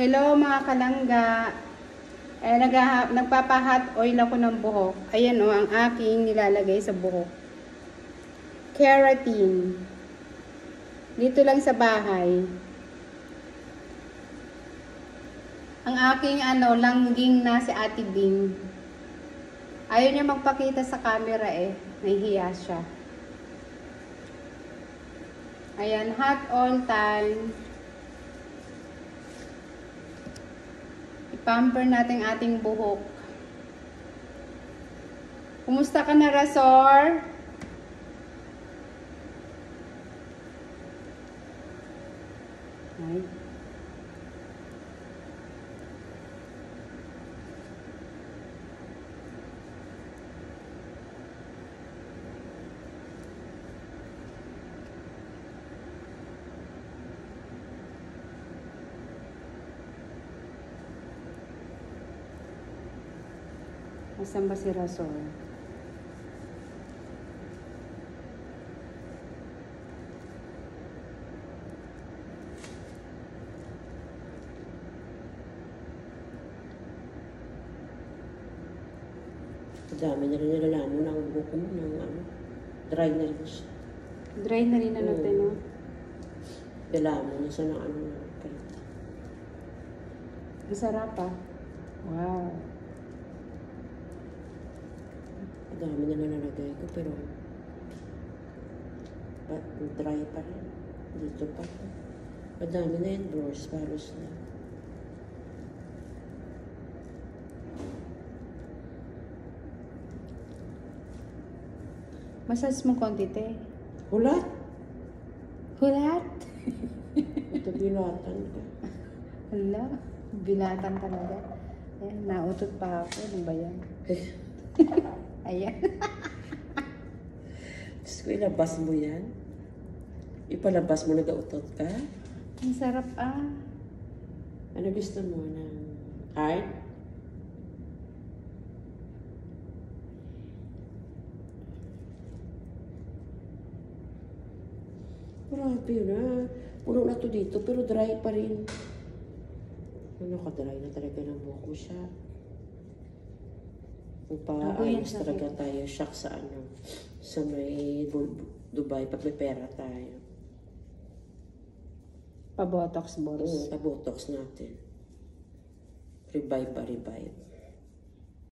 Hello mga kalangga. Nagpapa-hot oil ako ng buhok. Ayan o, ang aking nilalagay sa buhok. Keratin. Dito lang sa bahay. Ang aking langging na si Ate Bing. Ayaw niya magpakita sa camera eh. Nahihiya siya. Ayan, hot oil time. I-pamper natin ating buhok. Kumusta ka na, Razor? Ay. Asan ba si Razor? Dami na rin nilalamon ng buhok mo ng dry na rin siya. Dry na rin na natin, no? Nilalamon na siya ng palit. Masarap ah. Wow. Dami na nalalagay ko pero dry pa rin. Dito pa rin. Madami na yan, bros. Paros na. Masas mo konti, te. Hulat! Hulat? Ito bilatan ka. Hala, binatan talaga. Ayan, nautot pa ako. Ano ba yan? Ayan. Diyos ko, ilabas mo yan. Ipalabas mo, nag-autot ka. Ang sarap ah. Ano gusto mo? Ng hard? Grabe na. Puno na to dito, pero dry pa rin. Nakadry na talaga ng buhok ko siya. Paayos talaga tayo shock sa sa may Dubai pag may pera tayo. Pa-botox, boss. Oo, pa-botox natin. Revive pa, revive.